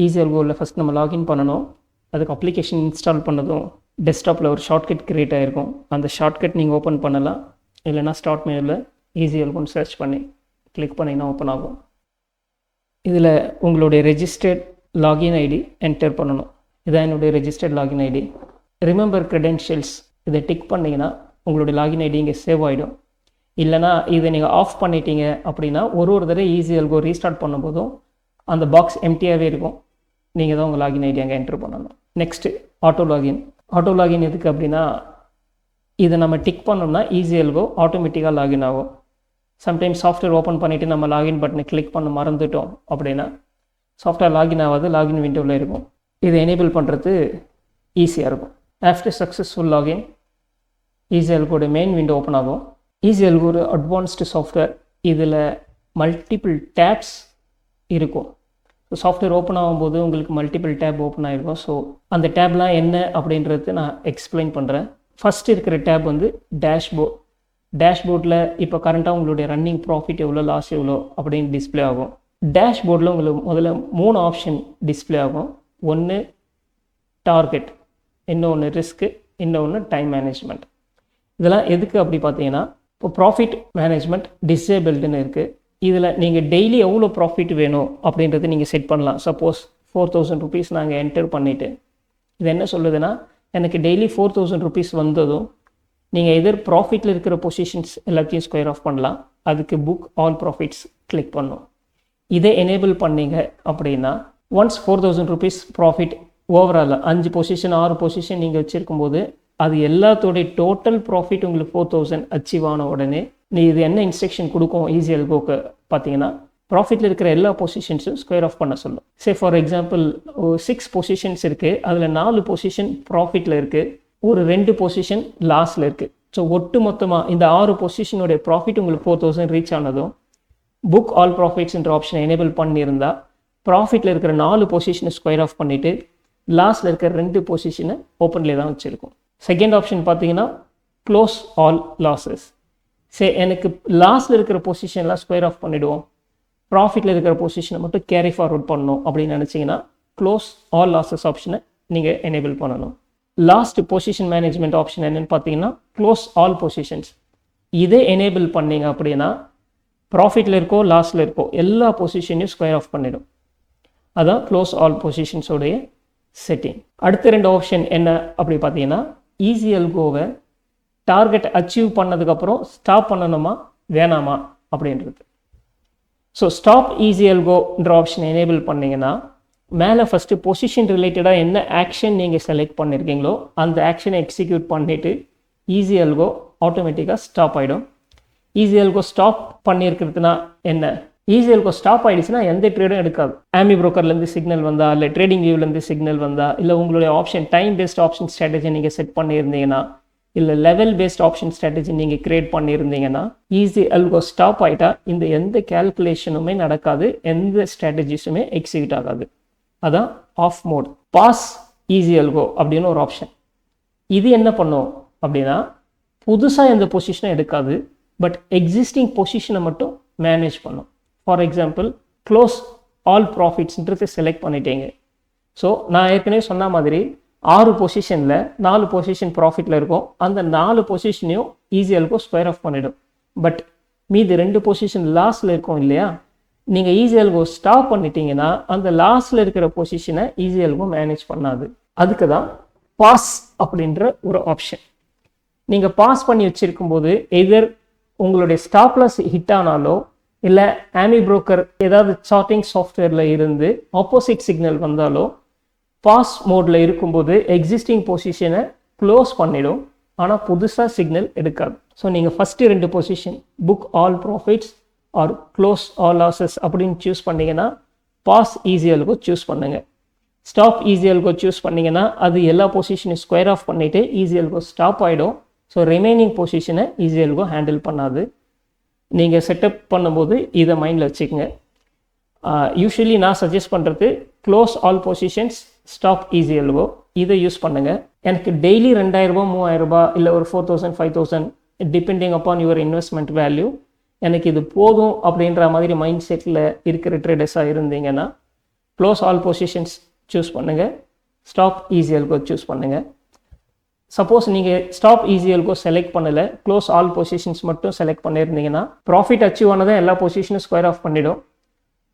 Easy அல்கோவில் first நம்ம login பண்ணணும். அதுக்கு அப்ளிகேஷன் இன்ஸ்டால் பண்ணதும் டெஸ்க்டாப்பில் ஒரு ஷார்ட்கட் க்ரியேட் ஆகிருக்கும். அந்த ஷார்ட்கட் நீங்கள் ஓப்பன் பண்ணலாம். இல்லைனா ஸ்டார்ட் மெனுவில் ஈஸி அல்கோன்னு சர்ச் பண்ணி கிளிக் பண்ணிங்கன்னா ஓப்பன் ஆகும். இதில் உங்களுடைய ரெஜிஸ்டர்ட் லாகின் ஐடி என்டர் பண்ணணும். இதான் என்னுடைய registered login ID. Remember credentials இதை டிக் பண்ணிங்கன்னா உங்களுடைய லாகின் ஐடி இங்கே சேவ் ஆகிடும். இல்லைனா இதை நீங்கள் ஆஃப் பண்ணிட்டீங்க அப்படின்னா ஒரு தடவை ஈஸி அல்கோ ரீஸ்டார்ட் பண்ணும்போதும் அந்த பாக்ஸ் எம்டியாகவே இருக்கும். நீங்கள் தான் உங்கள் லாகின் ஐடி அங்கே என்ட்ரு பண்ணணும். நெக்ஸ்ட்டு ஆட்டோ லாகின் எதுக்கு அப்படின்னா இதை நம்ம டிக் பண்ணோம்னா ஈஸி அல்கோ ஆட்டோமேட்டிக்காக லாகின் ஆகும். சம்டைம்ஸ் சாஃப்ட்வேர் ஓப்பன் பண்ணிவிட்டு நம்ம லாகின் பட்டனை கிளிக் பண்ண மறந்துட்டோம் அப்படின்னா சாஃப்ட்வேர் லாகின் ஆகாது, லாகின் விண்டோவில் இருக்கும். இதை எனேபிள் பண்ணுறது ஈஸியாக இருக்கும். ஆஃப்டர் சக்ஸஸ்ஃபுல் லாகின் ஈஸி அல்கோட மெயின் விண்டோ ஓப்பன் ஆகும். ஈஸி அல்கோ ஒரு அட்வான்ஸ்டு சாஃப்ட்வேர். இதில் மல்டிபிள் டேப்ஸ் இருக்கும். ஸோ சாஃப்ட்வேர் ஓப்பன் ஆகும்போது உங்களுக்கு மல்டிபிள் டேப் ஓப்பன் ஆகிருக்கும். ஸோ அந்த டேப்லாம் என்ன அப்படின்றது நான் எக்ஸ்பிளைன் பண்ணுறேன். ஃபஸ்ட் இருக்கிற டேப் வந்து டேஷ்போர்டில் இப்போ கரண்ட்டாக உங்களுடைய ரன்னிங் ப்ராஃபிட் எவ்வளோ, லாஸ் எவ்வளோ அப்படின்னு டிஸ்பிளே ஆகும். டேஷ்போர்டில் உங்களுக்கு முதல்ல 3 ஆப்ஷன் டிஸ்பிளே ஆகும். ஒன்று டார்கெட், இன்னொன்று ரிஸ்க்கு, இன்னொன்று டைம் மேனேஜ்மெண்ட். இதெல்லாம் எதுக்கு அப்படி பார்த்தீங்கன்னா இப்போ ப்ராஃபிட் மேனேஜ்மெண்ட் டிசேபிள்டுன்னு இருக்குது. இதில் நீங்கள் டெய்லி எவ்வளோ ப்ராஃபிட் வேணும் அப்படின்றது நீங்கள் செட் பண்ணலாம். சப்போஸ் 4000 rupees நாங்கள் என்டர் பண்ணிவிட்டு இது என்ன சொல்லுதுன்னா எனக்கு டெய்லி 4000 rupees வந்ததும் நீங்கள் எதிர் ப்ராஃபிட்டில் இருக்கிற பொசிஷன்ஸ் எல்லாத்தையும் ஸ்கொயர் ஆஃப் பண்ணலாம். அதுக்கு புக் ஆல் ப்ராஃபிட்ஸ் கிளிக் பண்ணும். இதை எனேபிள் பண்ணிங்க அப்படின்னா once 4000 rupees profit overall 5 position 6 position நீங்கள் வச்சுருக்கும்போது அது எல்லாத்தோடைய டோட்டல் ப்ராஃபிட் உங்களுக்கு 4000 அச்சீவ் ஆன உடனே இது என்ன இன்ஸ்ட்ரக்ஷன் கொடுக்கும் ஈஸி அல்கோக்கு பார்த்தீங்கன்னா ப்ராஃபிட்டில் இருக்கிற எல்லா பொசிஷன்ஸும் ஸ்கொயர் ஆஃப் பண்ண சொல்லும். ஃபார் எக்ஸாம்பிள் 6 பொசிஷன்ஸ் இருக்குது, அதில் 4 பொசிஷன் ப்ராஃபிட்டில் இருக்குது, ஒரு 2 பொசிஷன் லாஸில் இருக்குது. ஸோ ஒட்டு மொத்தமாக இந்த 6 பொசிஷனுடைய ப்ராஃபிட் உங்களுக்கு 4000 ரீச் ஆனதும் புக் ஆல் ப்ராஃபிட்ஸ்ன்ற ஆப்ஷனை எனேபிள் பண்ணியிருந்தால் ப்ராஃபிட்டில் இருக்கிற 4 பொசிஷனை ஸ்கொயர் ஆஃப் பண்ணிவிட்டு லாஸில் இருக்கிற 2 பொசிஷனை ஓப்பன்லேயே தான் வச்சுருக்கும். செகண்ட் ஆப்ஷன் பார்த்தீங்கன்னா க்ளோஸ் ஆல் லாஸஸ். எனக்கு லாஸில் இருக்கிற பொசிஷன்லாம் ஸ்கொயர் ஆஃப் பண்ணிவிடுவோம், ப்ராஃபிட்டில் இருக்கிற பொசிஷனை மட்டும் கேரி ஃபார்வர்ட் பண்ணணும் அப்படின்னு நினச்சிங்கன்னா க்ளோஸ் ஆல் லாஸஸ் ஆப்ஷனை நீங்கள் எனேபிள் பண்ணணும். லாஸ்ட் பொசிஷன் மேனேஜ்மெண்ட் ஆப்ஷன் என்னென்னு பார்த்தீங்கன்னா க்ளோஸ் ஆல் பொசிஷன்ஸ். இதே எனேபிள் பண்ணிங்க அப்படின்னா ப்ராஃபிட்டில் இருக்கோ லாஸில் இருக்கோ எல்லா பொசிஷனையும் ஸ்கொயர் ஆஃப் பண்ணிடும். அதான் க்ளோஸ் ஆல் பொசிஷன்ஸோடைய செட்டிங். அடுத்த 2 ஆப்ஷன் என்ன அப்படி பார்த்தீங்கன்னா ஈஸி அல்கோவை டார்கெட் அச்சீவ் பண்ணதுக்கப்புறம் ஸ்டாப் பண்ணணுமா வேணாமா அப்படின்றது. ஸோ ஸ்டாப் ஈஸி அல்கோன்ற ஆப்ஷனை எனேபிள் பண்ணிங்கன்னா மேலே ஃபஸ்ட்டு பொசிஷன் ரிலேட்டடாக என்ன ஆக்ஷன் நீங்கள் செலக்ட் பண்ணியிருக்கீங்களோ அந்த ஆக்ஷனை எக்ஸிக்யூட் பண்ணிவிட்டு ஈஸி அல்கோ ஆட்டோமேட்டிக்காக ஸ்டாப் ஆகிடும். ஈஸி அல்கோ ஸ்டாப் பண்ணியிருக்கிறதுனா என்ன, ஈஸி அல்கோ ஸ்டாப் ஆகிடுச்சுன்னா எந்த ட்ரேடும் எடுக்காது. ஆமி ப்ரோக்கர்லேருந்து சிக்னல் வந்தால், இல்லை ட்ரேடிங் வியூலேருந்து சிக்னல் வந்தால், இல்லை உங்களுடைய option time paste option strategy நீங்கள் செட் பண்ணியிருந்தீங்கன்னா, இல்லை லெவல் பேஸ்ட் ஆப்ஷன் ஸ்ட்ராட்டஜி நீங்கள் க்ரியேட் பண்ணியிருந்தீங்கன்னா ஈஸி அல்கோ ஸ்டாப் ஆகிட்டா இந்த எந்த கேல்குலேஷனுமே நடக்காது, எந்த ஸ்ட்ராட்டஜிஸுமே எக்ஸிக்யூட் ஆகாது. அதான் ஆஃப் மோட். பாஸ் ஈஸி அல்கோ அப்படின்னு ஒரு ஆப்ஷன். இது என்ன பண்ணும் அப்படின்னா புதுசாக எந்த பொசிஷனும் எடுக்காது, பட் எக்ஸிஸ்டிங் பொசிஷனை மட்டும் மேனேஜ் பண்ணும். ஃபார் எக்ஸாம்பிள் க்ளோஸ் ஆல் ப்ராஃபிட்ஸ்ன்றது செலக்ட் பண்ணிட்டீங்க. ஸோ நான் ஏற்கனவே சொன்ன மாதிரி 6 பொசிஷனில் 4 பொசிஷன் ப்ராஃபிட்டில் இருக்கும். அந்த 4 பொசிஷனையும் ஈஸி அல்கோ ஸ்கொயர் ஆஃப் பண்ணிடும். பட் மீது 2 பொசிஷன் லாஸில் இருக்கும் இல்லையா, நீங்கள் ஈஸி அல்கோ ஸ்டாப் பண்ணிட்டீங்கன்னா அந்த லாஸில் இருக்கிற பொசிஷனை ஈஸி அல்கோ மேனேஜ் பண்ணாது. அதுக்கு தான் பாஸ் அப்படின்ற ஒரு ஆப்ஷன். நீங்கள் பாஸ் பண்ணி வச்சுருக்கும்போது எதர் உங்களுடைய ஸ்டாப் லாஸ் ஹிட் ஆனாலோ இல்லை ஆமி புரோக்கர் ஏதாவது சார்ட்டிங் சாஃப்ட்வேரில் இருந்து ஆப்போசிட் சிக்னல் வந்தாலோ பாஸ் மோடில் இருக்கும்போது எக்ஸிஸ்டிங் பொசிஷனை க்ளோஸ் பண்ணிடும், ஆனால் புதுசாக சிக்னல் எடுக்காது. ஸோ நீங்கள் first 2 position book all profits or close all losses அப்படின்னு சூஸ் பண்ணிங்கன்னா பாஸ் ஈஸி அல்கோ சூஸ் பண்ணுங்கள். ஸ்டாப் ஈஸி அல்கோ சூஸ் பண்ணிங்கன்னா அது எல்லா பொசிஷனையும் ஸ்கொயர் ஆஃப் பண்ணிவிட்டு ஈஸி அல்கோ ஸ்டாப் ஆகிடும். ஸோ ரிமைனிங் பொசிஷனை ஈஸி அல்கோ ஹேண்டில் பண்ணாது. நீங்கள் செட்டப் பண்ணும்போது இதை மைண்டில் வச்சுக்கோங்க. யூஸ்வலி நான் சஜஸ்ட் பண்ணுறது close all positions stop easy algo, இதை யூஸ் பண்ணுங்கள். எனக்கு டெய்லி 2000 ரூபா 3000 ரூபா இல்லை ஒரு 4000 5000 depending upon your investment value எனக்கு இது போதும் அப்படின்ற மாதிரி மைண்ட் செட்டில் இருக்கிற ட்ரேடர்ஸாக இருந்தீங்கன்னா க்ளோஸ் ஆல் பொசிஷன்ஸ் சூஸ் பண்ணுங்கள், ஸ்டாப் ஈஸி எல்கோ சூஸ் பண்ணுங்கள். சப்போஸ் நீங்கள் ஸ்டாப் ஈஸி எல்கோ செலக்ட் பண்ணலை, க்ளோஸ் ஆல் பொசிஷன்ஸ் மட்டும் செலக்ட் பண்ணியிருந்தீங்கன்னா ப்ராஃபிட் அச்சீவ் ஆனதான் எல்லா பொசிஷனும் ஸ்கொயர் ஆஃப் பண்ணிவிடும்.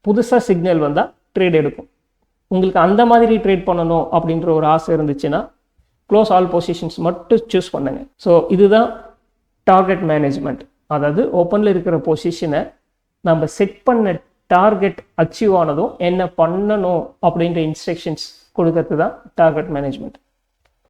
புதுசாக சிக்னல் வந்தால் ட்ரேட் எடுக்கும். உங்களுக்கு அந்த மாதிரி ட்ரேட் பண்ணணும் அப்படின்ற ஒரு ஆசை இருந்துச்சுன்னா க்ளோஸ் ஆல் பொசிஷன்ஸ் மட்டும் சூஸ் பண்ணுங்கள். ஸோ இதுதான் டார்கெட் மேனேஜ்மெண்ட். அதாவது ஓப்பனில் இருக்கிற பொசிஷனை நம்ம செட் பண்ண டார்கெட் அச்சீவ் ஆனதும் என்ன பண்ணணும் அப்படின்ற இன்ஸ்ட்ரக்ஷன்ஸ் கொடுக்கறது தான் டார்கெட் மேனேஜ்மெண்ட்.